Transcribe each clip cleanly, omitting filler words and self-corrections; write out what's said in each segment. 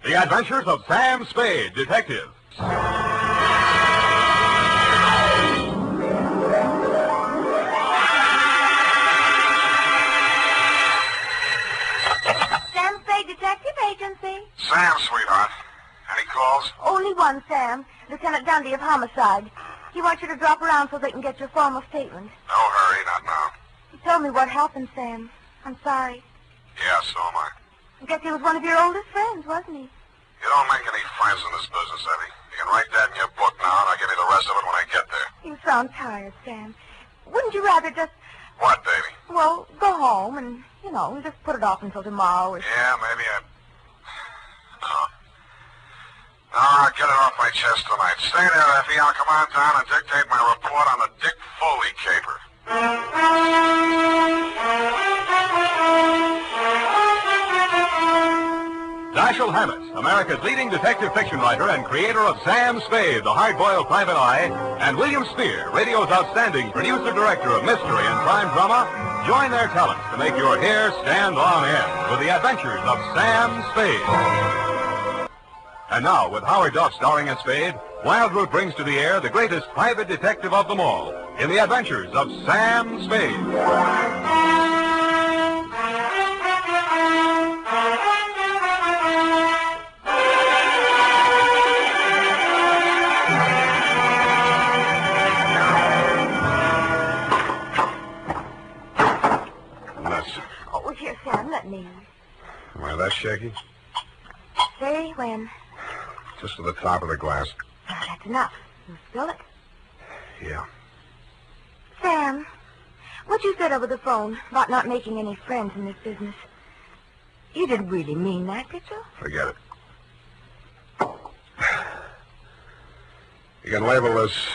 The Adventures of Sam Spade, Detective. Sam Spade Detective Agency. Sam, sweetheart. Any calls? Only one, Sam. Lieutenant Dundee of Homicide. He wants you to drop around so they can get your formal statement. No hurry, not now. He told me what happened, Sam. I'm sorry. Yeah, so am I. I guess he was one of your oldest friends, wasn't he? You don't make any friends in this business, Evie. You can write that in your book now, and I'll give you the rest of it when I get there. You sound tired, Sam. Wouldn't you rather just, What, baby? well, go home and, just put it off until tomorrow or... Yeah, maybe I'll get it off my chest tonight. Stay there, Effie. I'll come on down and dictate my report on the Dick Foley caper. Dashiell Hammett, America's leading detective fiction writer and creator of Sam Spade, the hard-boiled private eye, and William Spear, radio's outstanding producer-director of mystery and crime drama, join their talents to make your hair stand on end with the Adventures of Sam Spade. And now, with Howard Duff starring as Spade, Wildroot brings to the air the greatest private detective of them all in the Adventures of Sam Spade. Oh, here, Sam, let me. Am I that shaky? Say when. Just to the top of the glass. Well, that's enough. You spill it. Yeah. Sam, what you said over the phone about not making any friends in this business, you didn't really mean that, did you? Forget it. You can label this,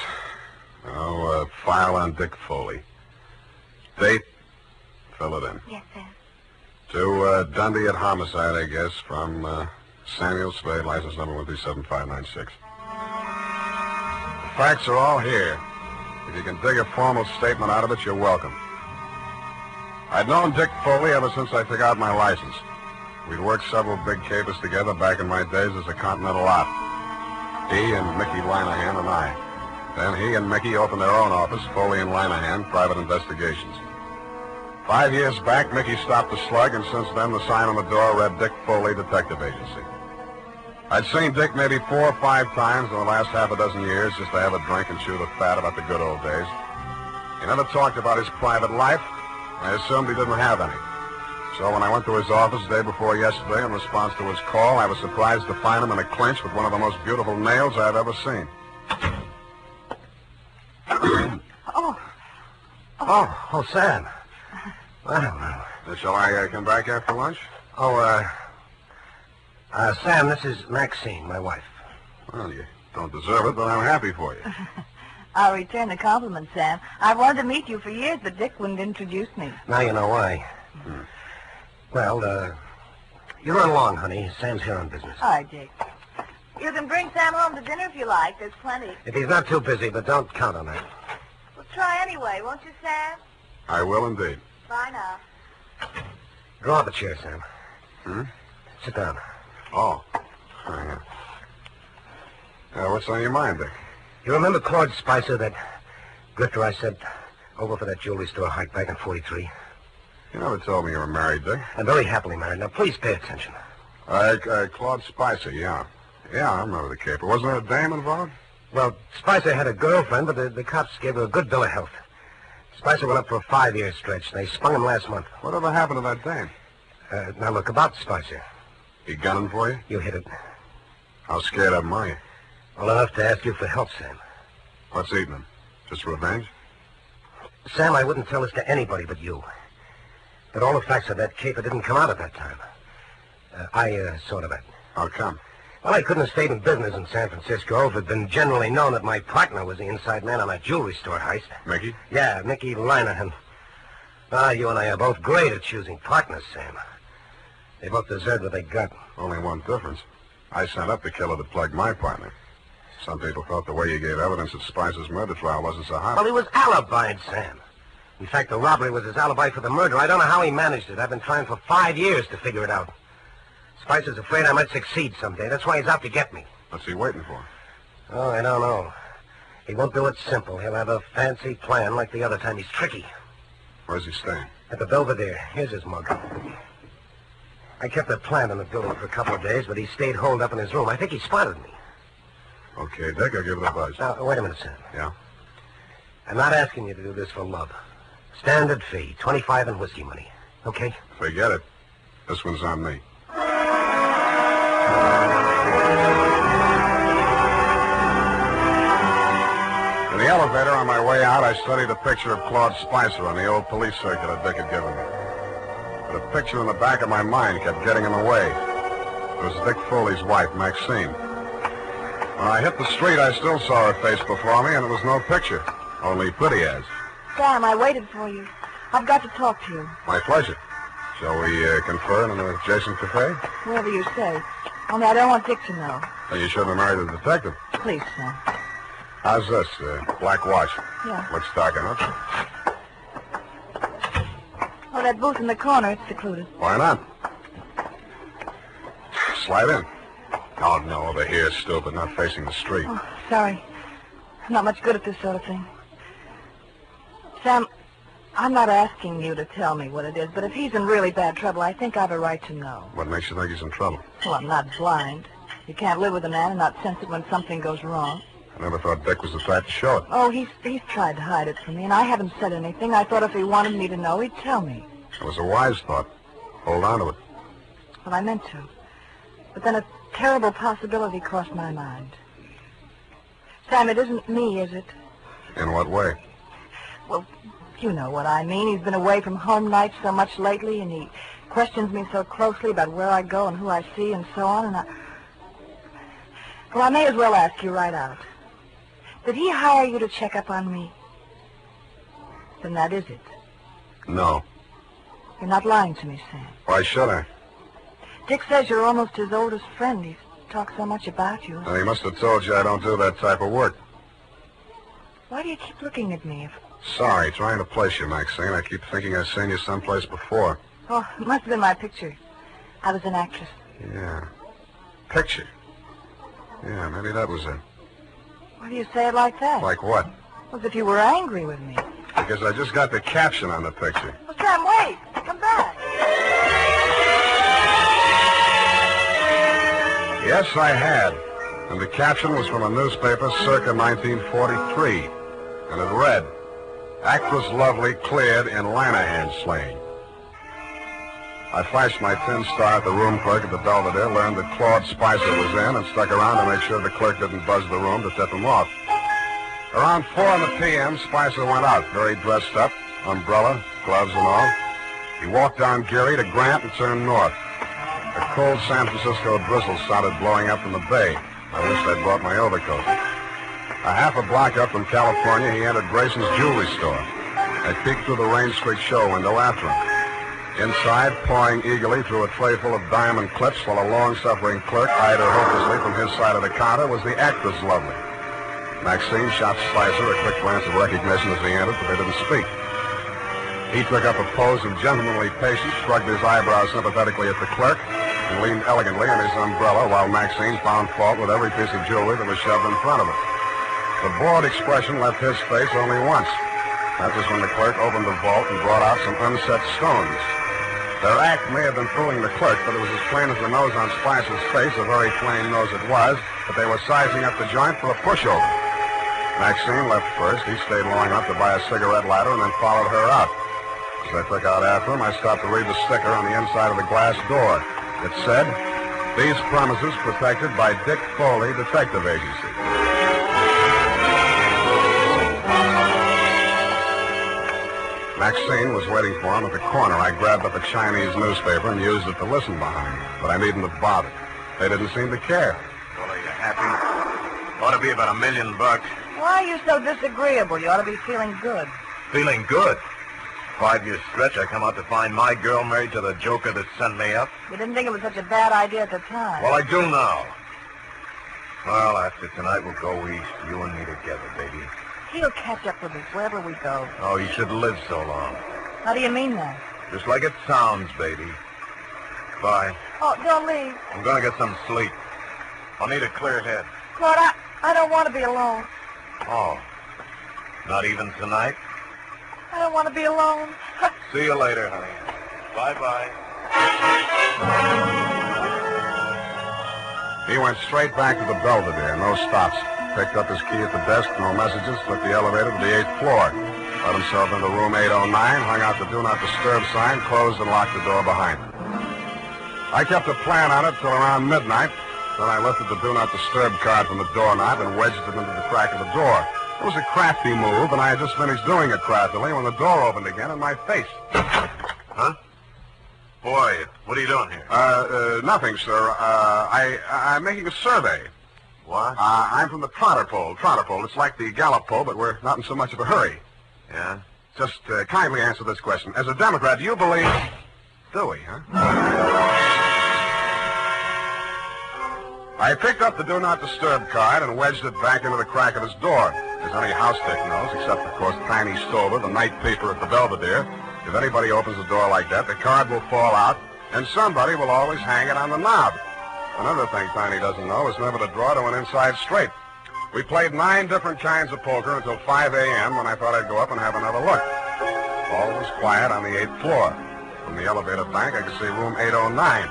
file on Dick Foley. Date, fill it in. Yes, Sam. To Dundee at Homicide, I guess, from Samuel Spade, license number 137596. The facts are all here. If you can dig a formal statement out of it, you're welcome. I'd known Dick Foley ever since I took out my license. We'd worked several big capers together back in my days as a Continental Op. He and Mickey Linehan and I. Then he and Mickey opened their own office, Foley and Linehan, Private Investigations. 5 years back, Mickey stopped the slug, and since then the sign on the door read Dick Foley Detective Agency. I'd seen Dick maybe 4 or 5 times in the last half a dozen years just to have a drink and chew the fat about the good old days. He never talked about his private life. I assumed he didn't have any. So when I went to his office the day before yesterday in response to his call, I was surprised to find him in a clinch with one of the most beautiful nails I've ever seen. Oh, Sam. Well. Shall I come back after lunch? Sam, this is Maxine, my wife. Well, you don't deserve it, but I'm happy for you. I'll return the compliment, Sam. I've wanted to meet you for years, but Dick wouldn't introduce me. Now you know why. Well, you run along, honey. Sam's here on business. All right, Dick. You can bring Sam home to dinner if you like. There's plenty. If he's not too busy, but don't count on that. We'll try anyway, won't you, Sam? I will indeed. Bye now. Draw up a chair, Sam. Sit down. Oh. Yeah. What's on your mind, Dick? You remember Claude Spicer, that grifter I sent over for that jewelry store hike back in 43? You never told me you were married, Dick. I'm very happily married. Now, please pay attention. Claude Spicer, yeah. Yeah, I remember the caper. Wasn't there a dame involved? Well, Spicer had a girlfriend, but the cops gave her a good bill of health. Spicer went up for a 5-year stretch. They spun him last month. Whatever happened to that dame? Now, look, about Spicer. He gunning for you? You hit it. How scared of him are you? Well, enough to ask you for help, Sam. What's eating him? Just revenge? Sam, I wouldn't tell this to anybody but you. But all the facts of that caper didn't come out at that time. I saw to that. How come? Well, I couldn't have stayed in business in San Francisco if it had been generally known that my partner was the inside man on that jewelry store heist. Mickey? Yeah, Mickey Linehan. You and I are both great at choosing partners, Sam. They both deserved what they got. Only one difference. I sent up the killer to plug my partner. Some people thought the way you gave evidence at Spicer's murder trial wasn't so hot. Well, he was alibied, Sam. In fact, the robbery was his alibi for the murder. I don't know how he managed it. I've been trying for 5 years to figure it out. Spicer's afraid I might succeed someday. That's why he's out to get me. What's he waiting for? Oh, I don't know. He won't do it simple. He'll have a fancy plan like the other time. He's tricky. Where's he staying? At the Belvedere. Here's his mug. I kept a plant in the building for a couple of days, but he stayed holed up in his room. I think he spotted me. Okay, Dick, I'll give it a buzz. Now, wait a minute, Sam. Yeah? I'm not asking you to do this for love. Standard fee, 25 in whiskey money. Okay? Forget it. This one's on me. In the elevator on my way out, I studied a picture of Claude Spicer on the old police circular Dick had given me. But a picture in the back of my mind kept getting in the way. It was Dick Foley's wife, Maxine. When I hit the street, I still saw her face before me, and it was no picture, only pretty as. Sam, I waited for you. I've got to talk to you. My pleasure. Shall we confer in an adjacent cafe? Wherever you say. Only I don't want Dick to know. Well, you shouldn't have married a detective. Please, Sam. How's this? Black watch. Yeah. Looks dark enough. Oh, that booth in the corner, it's secluded. Why not? Slide in. Oh, no, over here, stupid, not facing the street. Oh, sorry. I'm not much good at this sort of thing. Sam, I'm not asking you to tell me what it is, but if he's in really bad trouble, I think I've a right to know. What makes you think he's in trouble? Well, I'm not blind. You can't live with a man and not sense it when something goes wrong. I never thought Dick was the type to show it. Oh, he's tried to hide it from me, and I haven't said anything. I thought if he wanted me to know, he'd tell me. It was a wise thought. Hold on to it. Well, I meant to. But then a terrible possibility crossed my mind. Sam, it isn't me, is it? In what way? Well, you know what I mean. He's been away from home nights so much lately, and he questions me so closely about where I go and who I see and so on, and Well, I may as well ask you right out. Did he hire you to check up on me? Then that is it. No. You're not lying to me, Sam. Why should I? Dick says you're almost his oldest friend. He's talked so much about you. And he must have told you I don't do that type of work. Why do you keep looking at me? Sorry, trying to place you, Maxine. I keep thinking I've seen you someplace before. Oh, it must have been my picture. I was an actress. Yeah. Picture. Yeah, maybe that was it. Why do you say it like that? Like what? As if you were angry with me. Because I just got the caption on the picture. Well, Sam, wait. Come back. Yes, I had. And the caption was from a newspaper circa 1943. And it read, "Actress Lovely cleared in Lanahan slaying." I flashed my tin star at the room clerk at the Belvedere, learned that Claude Spicer was in, and stuck around to make sure the clerk didn't buzz the room to tip him off. Around 4 p.m., Spicer went out, very dressed up, umbrella, gloves and all. He walked down Geary to Grant and turned north. A cold San Francisco drizzle started blowing up from the bay. I wished I'd brought my overcoat. A half a block up from California, he entered Grayson's jewelry store. I peeked through the rain-streaked show window after him. Inside, pawing eagerly through a tray full of diamond clips while a long-suffering clerk eyed her hopelessly from his side of the counter, was the actress Lovely. Maxine shot Spicer a quick glance of recognition as he entered, but they didn't speak. He took up a pose of gentlemanly patience, shrugged his eyebrows sympathetically at the clerk, and leaned elegantly on his umbrella while Maxine found fault with every piece of jewelry that was shoved in front of her. The bored expression left his face only once. That was when the clerk opened the vault and brought out some unset stones. Their act may have been fooling the clerk, but it was as plain as the nose on Spicer's face, a very plain nose it was, that they were sizing up the joint for a pushover. Maxine left first. He stayed long enough to buy a cigarette lighter and then followed her out. As I took out after him, I stopped to read the sticker on the inside of the glass door. It said, "These premises protected by Dick Foley Detective Agency." Maxine was waiting for him at the corner. I grabbed up a Chinese newspaper and used it to listen behind, but I needn't have bothered. They didn't seem to care. Well, are you happy? Ought to be about $1 million. Why are you so disagreeable? You ought to be feeling good. Feeling good. 5-year stretch, I come out to find my girl married to the joker that sent me up. You didn't think it was such a bad idea at the time. Well, I do now. Well, after tonight, we'll go east, you and me together, baby. He'll catch up with us wherever we go. Oh, you should live so long. How do you mean that? Just like it sounds, baby. Bye. Oh, don't leave. I'm going to get some sleep. I'll need a clear head. Claude, I don't want to be alone. Oh. Not even tonight? I don't want to be alone. See you later, honey. Bye-bye. He went straight back to the Belvedere, no stops. Picked up his key at the desk, no messages, took the elevator to the 8th floor. Let himself into room 809, hung out the Do Not Disturb sign, closed and locked the door behind him. I kept a plan on it till around midnight. Then I lifted the Do Not Disturb card from the doorknob and wedged it into the crack of the door. It was a crafty move, and I had just finished doing it craftily when the door opened again in my face. Huh? Boy, what are you doing here? Nothing, sir. I'm making a survey. What? I'm from the Trotter Pole. It's like the Gallup Poll, but we're not in so much of a hurry. Yeah? Just kindly answer this question. As a Democrat, do you believe... Do we, huh? I picked up the Do Not Disturb card and wedged it back into the crack of his door. As any house dick knows, except, of course, Tiny Stover, the night paper at the Belvedere, if anybody opens a door like that, the card will fall out, and somebody will always hang it on the knob. Another thing Tiny doesn't know is never to draw to an inside straight. We played 9 different kinds of poker until 5 a.m. when I thought I'd go up and have another look. All was quiet on the 8th floor. From the elevator bank, I could see room 809.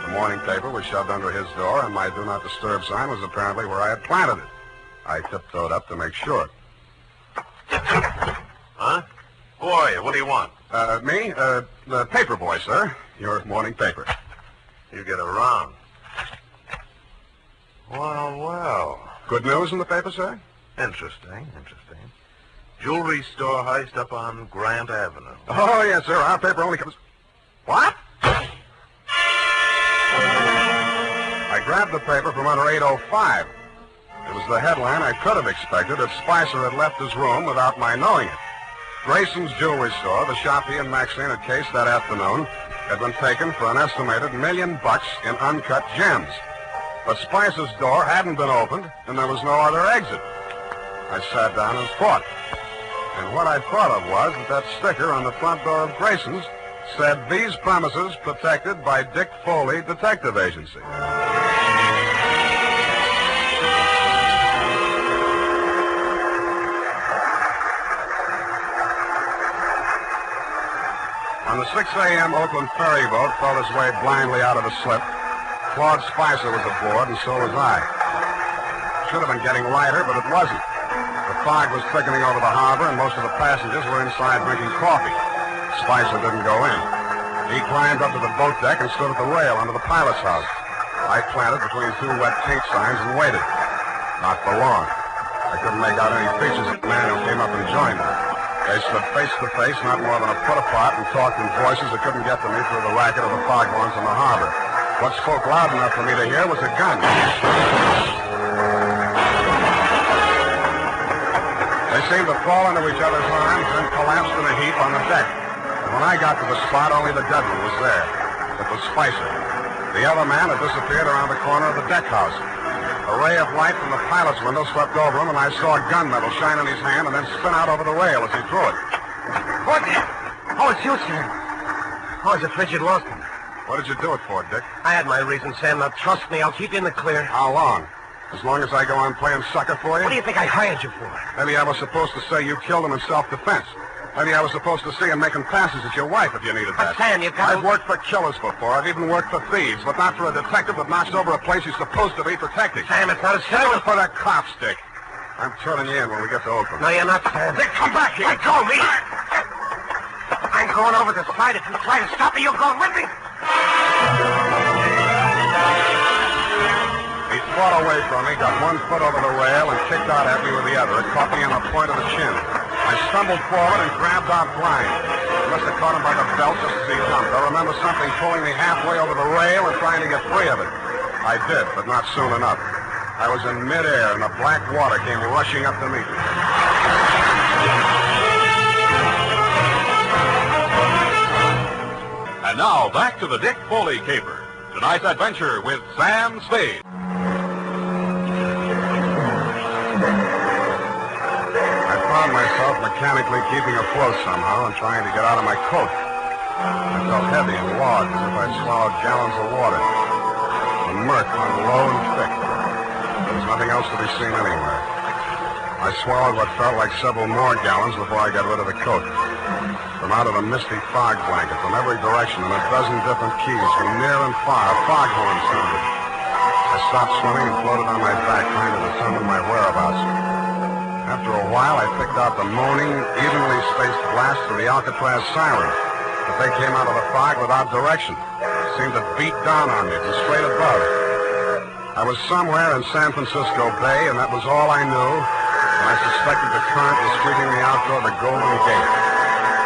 The morning paper was shoved under his door, and my Do Not Disturb sign was apparently where I had planted it. I tiptoed up to make sure. Huh? Boy, what do you want? Me? The paper boy, sir. Your morning paper. You get around. Well. Good news in the paper, sir? Interesting. Jewelry store heist up on Grant Avenue. Oh, yes, sir. Our paper only comes... What? I grabbed the paper from under 805. It was the headline I could have expected if Spicer had left his room without my knowing it. Grayson's Jewelry Store, the shop he and Maxine had cased that afternoon, had been taken for an estimated $1 million in uncut gems. But Spicer's door hadn't been opened, and there was no other exit. I sat down and thought. And what I thought of was that sticker on the front door of Grayson's said, "These premises protected by Dick Foley Detective Agency." On the 6 a.m. Oakland ferry boat felt its way blindly out of a slip. Claude Spicer was aboard, and so was I. Should have been getting lighter, but it wasn't. The fog was thickening over the harbor, and most of the passengers were inside drinking coffee. Spicer didn't go in. He climbed up to the boat deck and stood at the rail under the pilot's house. I planted between 2 wet paint signs and waited. Not for long. I couldn't make out any features of the man who came up and joined me. They stood face to face, not more than a foot apart, and talked in voices that couldn't get to me through the racket of the foghorns in the harbor. What spoke loud enough for me to hear was a gun. They seemed to fall into each other's arms and then collapsed in a heap on the deck. And when I got to the spot, only the dead one was there. It was Spicer. The other man had disappeared around the corner of the deck house. A ray of light from the pilot's window swept over him, and I saw a gunmetal shine in his hand and then spin out over the rail as he threw it. What? Oh, it's you, Sam. Oh, I was afraid you'd lost him. What did you do it for, Dick? I had my reasons, Sam. Now, trust me, I'll keep you in the clear. How long? As long as I go on playing sucker for you? What do you think I hired you for? Maybe I was supposed to say you killed him in self-defense. Maybe I was supposed to see him making passes at your wife if you needed that. But, Sam, you've got I've worked for killers before. I've even worked for thieves, but not for a detective that knocks over a place he's supposed to be protecting. Sam, it's not as Do simple. it for the cops, Dick. I'm turning you in when we get to Oakland. No, you're not, Sam. Dick, come back here. Let go of me. I'm going over the side. If you try to stop me, you're going with me. He fought away from me, got 1 foot over the rail, and kicked out at me with the other. It caught me on the point of the chin. I stumbled forward and grabbed out blind. I must have caught him by the belt just as he jumped. I remember something pulling me halfway over the rail and trying to get free of it. I did, but not soon enough. I was in midair, and the black water came rushing up to meet me. And now, back to the Dick Foley caper. Tonight's adventure with Sam Spade. I found myself mechanically keeping afloat somehow and trying to get out of my coat. I felt heavy and large, as if I swallowed gallons of water. The murk hung low and thick. There was nothing else to be seen anywhere. I swallowed what felt like several more gallons before I got rid of the coat. From out of the misty fog blanket, from every direction, in a dozen different keys, from near and far, foghorns sounded. I stopped swimming and floated on my back, trying to determine my whereabouts. After a while, I picked out the moaning, evenly spaced blasts of the Alcatraz siren. But they came out of the fog without direction. It seemed to beat down on me from straight above. I was somewhere in San Francisco Bay, and that was all I knew. And I suspected the current was sweeping me out toward the Golden Gate.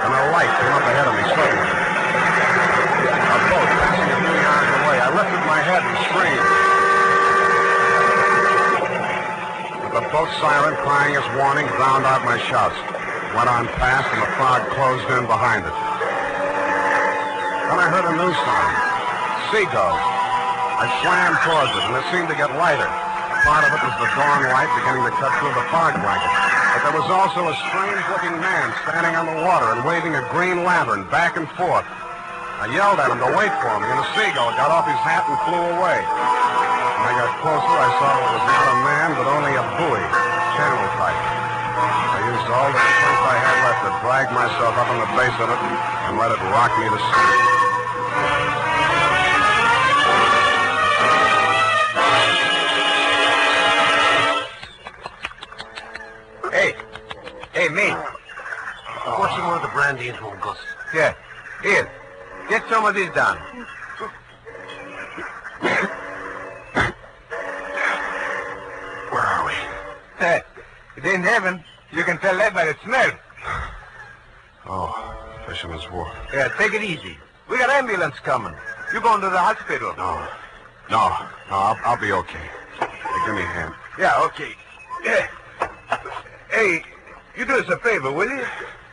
And a light came up ahead of me suddenly. A boat passing a few yards away. I lifted my head and screamed. But the boat siren, crying its warning, drowned out my shouts. Went on past, and the fog closed in behind it. Then I heard a new sound. Seagulls. I swam towards it, and it seemed to get lighter. Part of it was the dawn light beginning to cut through the fog blanket. But there was also a strange-looking man standing on the water and waving a green lantern back and forth. I yelled at him to wait for me, and the seagull got off his hat and flew away. When I got closer, I saw it was not a man, but only a buoy, channel type. I used all the strength I had left to drag myself up on the base of it and let it rock me to sleep. Hey, me. Pour some more of the brandy into him, Gus. Yeah. Here. Get some of this down. Where are we? It ain't heaven. You can tell that by the smell. Oh, Fisherman's Wharf. Yeah, take it easy. We got ambulance coming. You going to the hospital? No, I'll be okay. Hey, give me a hand. Yeah, okay. Hey, you do us a favor, will you?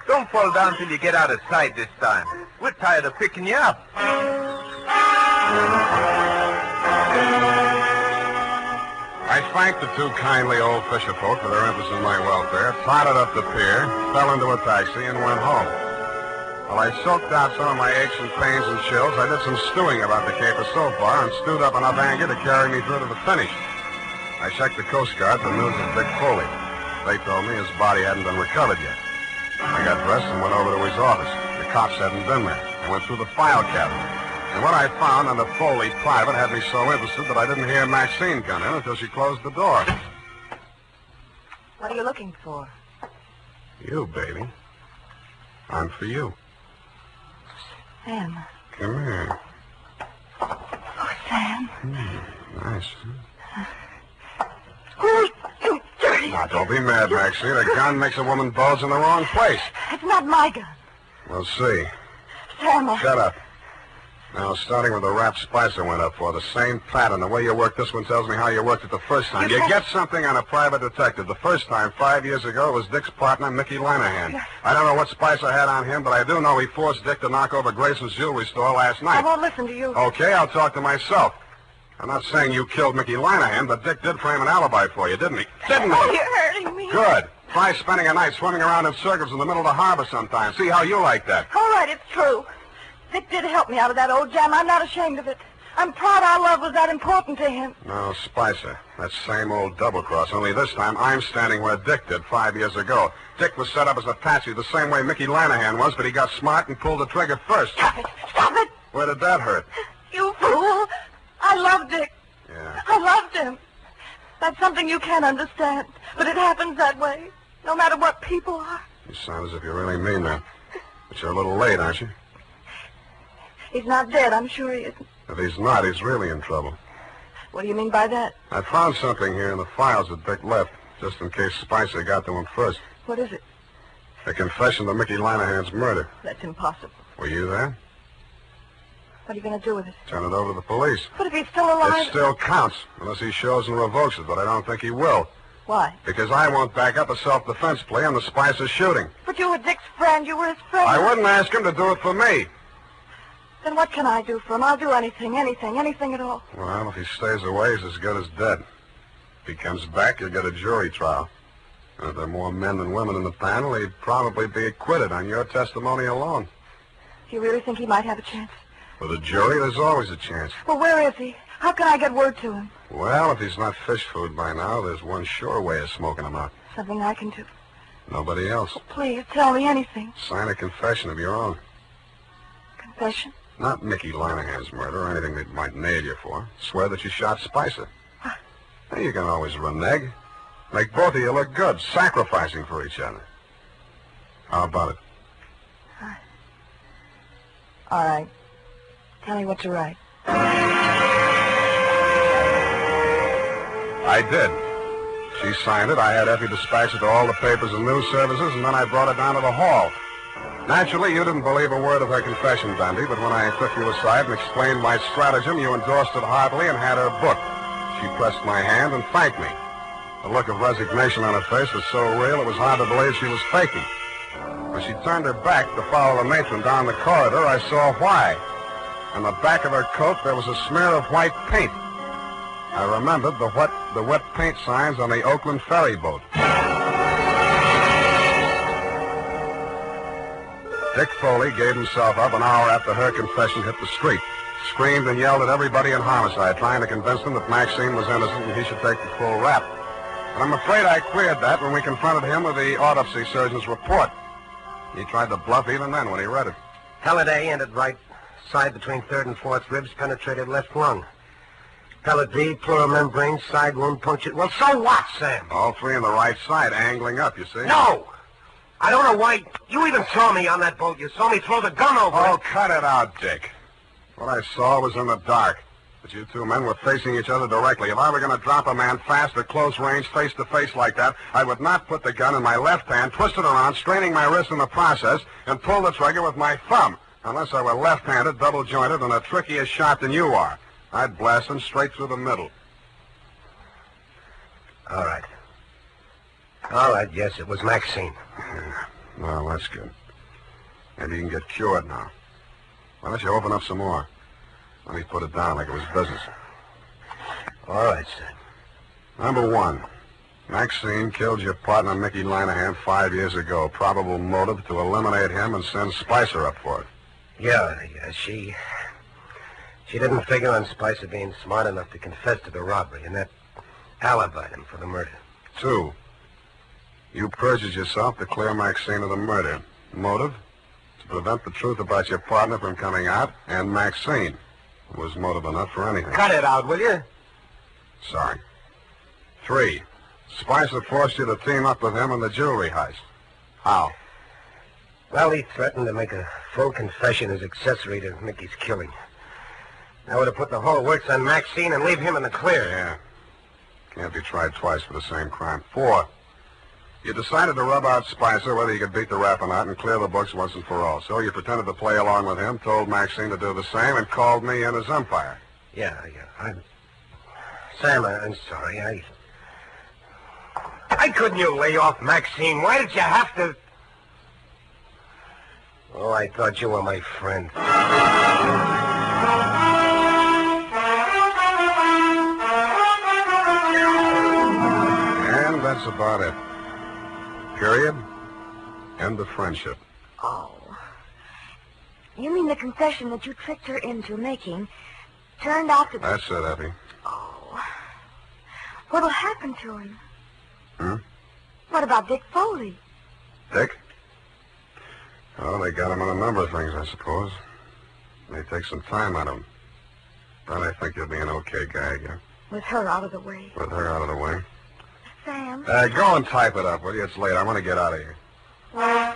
Don't fall down till you get out of sight this time. We're tired of picking you up. I thanked the two kindly old fisher folk for their interest in my welfare, trotted up the pier, fell into a taxi, and went home. While I soaked out some of my aches and pains and chills, I did some stewing about the caper so far and stewed up enough anger to carry me through to the finish. I checked the Coast Guard for news of Dick Foley. They told me his body hadn't been recovered yet. I got dressed and went over to his office. The cops hadn't been there. I went through the file cabinet. And what I found under Foley private had me so interested that I didn't hear Maxine come in until she closed the door. What are you looking for? You, baby. I'm for you. Sam. Come here. Oh, Sam. Nice. Oh, you dirty... Now, don't be mad, Maxine. A gun makes a woman bulge in the wrong place. It's not my gun. We'll see. Sam, Shut up. Now, starting with the rap Spicer went up for, the same pattern. The way you work this one tells me how you worked it the first time. You get something on a private detective. The first time, 5 years ago, it was Dick's partner, Mickey Lanahan. I don't know what Spicer had on him, but I do know he forced Dick to knock over Grayson's jewelry store last night. I won't listen to you. Okay, I'll talk to myself. I'm not saying you killed Mickey Lanahan, but Dick did frame an alibi for you, didn't he? Didn't he? Oh, you're hurting me. Good. Try spending a night swimming around in circles in the middle of the harbor sometime. See how you like that. All right, it's true. Dick did help me out of that old jam. I'm not ashamed of it. I'm proud our love was that important to him. No, Spicer. That same old double-cross, only this time I'm standing where Dick did 5 years ago. Dick was set up as a patsy the same way Mickey Lanahan was, but he got smart and pulled the trigger first. Stop it. Stop it. Where did that hurt? You fool. I loved Dick. Yeah. I loved him. That's something you can't understand, but it happens that way, no matter what people are. You sound as if you really mean that. But you're a little late, aren't you? He's not dead, I'm sure he isn't. If he's not, he's really in trouble. What do you mean by that? I found something here in the files that Dick left, just in case Spicer got to him first. What is it? A confession to Mickey Lanahan's murder. That's impossible. Were you there? What are you going to do with it? Turn it over to the police. But if he's still alive... It still counts, unless he shows and revokes it, but I don't think he will. Why? Because I won't back up a self-defense plea on the Spicer shooting. But you were Dick's friend. You were his friend. I wouldn't ask him to do it for me. Then what can I do for him? I'll do anything at all. Well, if he stays away, he's as good as dead. If he comes back, you'll get a jury trial. And if there are more men than women in the panel, he'd probably be acquitted on your testimony alone. Do you really think he might have a chance? For the jury, there's always a chance. Well, where is he? How can I get word to him? Well, if he's not fish food by now, there's one sure way of smoking him out. Something I can do. Nobody else. Oh, please, tell me anything. Sign a confession of your own. Confession? Not Mickey Linehan's murder or anything they might nail you for. Swear that you shot Spicer. What? Now, you can always renege. Make both of you look good, sacrificing for each other. How about it? All right. Tell me what to write. I did. She signed it. I had Effie dispatch it to all the papers and news services, and then I brought it down to the hall. Naturally, you didn't believe a word of her confession, Dundee, but when I took you aside and explained my stratagem, you endorsed it heartily and had her booked. She pressed my hand and thanked me. The look of resignation on her face was so real it was hard to believe she was faking. When she turned her back to follow the matron down the corridor, I saw why. On the back of her coat, there was a smear of white paint. I remembered the wet paint signs on the Oakland ferry boat. Dick Foley gave himself up an hour after her confession hit the street. Screamed and yelled at everybody in homicide, trying to convince them that Maxine was innocent and he should take the full rap. But I'm afraid I cleared that when we confronted him with the autopsy surgeon's report. He tried to bluff even then when he read it. Pellet A ended right side between third and fourth ribs, penetrated left lung. Pellet B, pleural membrane, side wound punctured. Well, so what, Sam? All three on the right side, angling up, you see? No! I don't know why. You even saw me on that boat. You saw me throw the gun over Oh, it. cut it out, Dick. What I saw was in the dark. But you two men were facing each other directly. If I were going to drop a man fast at close range, face to face like that, I would not put the gun in my left hand, twist it around, straining my wrist in the process, and pull the trigger with my thumb. Unless I were left-handed, double-jointed, and a trickier shot than you are. I'd blast him straight through the middle. All right. All right, yes, it was Maxine. Yeah. Well, that's good. Maybe you can get cured now. Why don't you open up some more? Let me put it down like it was business. All right, sir. Number one, Maxine killed your partner, Mickey Linehan, 5 years ago. Probable motive to eliminate him and send Spicer up for it. Yeah, she didn't figure on Spicer being smart enough to confess to the robbery, and that alibied him for the murder. Two, you perjured yourself to clear Maxine of the murder. Motive? To prevent the truth about your partner from coming out, and Maxine. It was motive enough for anything. Cut it out, will you? Sorry. Three, Spicer forced you to team up with him in the jewelry heist. How? Well, he threatened to make a full confession as accessory to Mickey's killing. That would have put the whole works on Maxine and leave him in the clear. Yeah. Can't be tried twice for the same crime. Four, you decided to rub out Spicer whether you could beat the rap or not and clear the books once and for all. So you pretended to play along with him, told Maxine to do the same, and called me in his empire. Yeah. Sam, I'm sorry. Why couldn't you lay off Maxine? Why did you have to... Oh, I thought you were my friend. And that's about it. Period. End of friendship. Oh. You mean the confession that you tricked her into making turned out to be... That's it, Effie. Oh. What'll happen to him? Hmm? What about Dick Foley? Dick? Well, they got him on a number of things, I suppose. May take some time out of him. But I think he'll be an okay guy again. With her out of the way. With her out of the way. Sam? Go and type it up, will you? It's late. I want to get out of here. Well,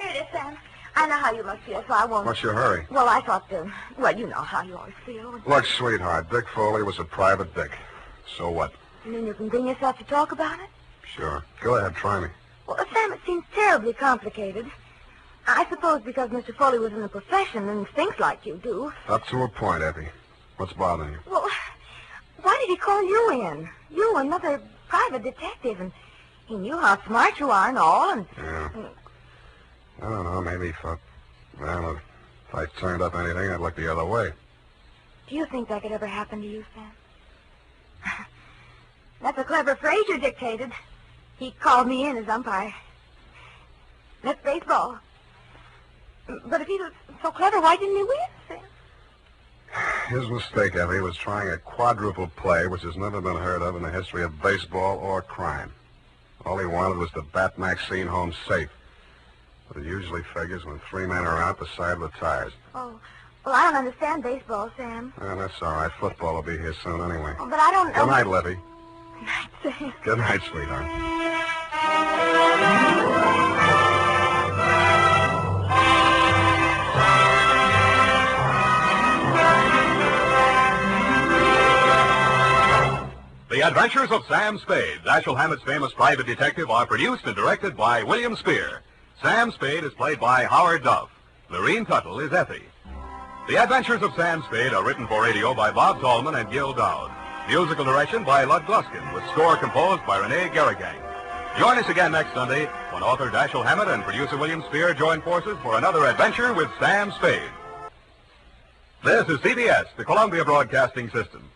here it is, Sam. I know how you must feel, so I won't... What's your hurry? Well, I thought, well, you know how you always feel. Look, sweetheart, Dick Foley was a private dick. So what? You mean you can bring yourself to talk about it? Sure. Go ahead, try me. Well, Sam, it seems terribly complicated. I suppose because Mr. Foley was in the profession and thinks like you do. Up to a point, Effie. What's bothering you? Well, why did he call you in? You, another private detective, and he knew how smart you are and all, and... Yeah. I don't know, maybe he thought, well, if I turned up anything, I'd look the other way. Do you think that could ever happen to you, Sam? That's a clever phrase you dictated. He called me in as umpire. That's baseball. But if he was so clever, why didn't he win, Sam? His mistake, Effie, was trying a quadruple play, which has never been heard of in the history of baseball or crime. All he wanted was to bat Maxine home safe. But it usually figures when 3 men are out, the side retires. Oh, well, I don't understand baseball, Sam. That's all right. Football will be here soon anyway. Oh, but I don't... Good night, Levy. Good night, Sam. Good night, sweetheart. The Adventures of Sam Spade, Dashiell Hammett's famous private detective, are produced and directed by William Spear. Sam Spade is played by Howard Duff. Lorene Tuttle is Effie. The Adventures of Sam Spade are written for radio by Bob Tallman and Gil Dowd. Musical direction by Lud Gluskin, with score composed by Renee Garrigang. Join us again next Sunday when author Dashiell Hammett and producer William Spear join forces for another adventure with Sam Spade. This is CBS, the Columbia Broadcasting System.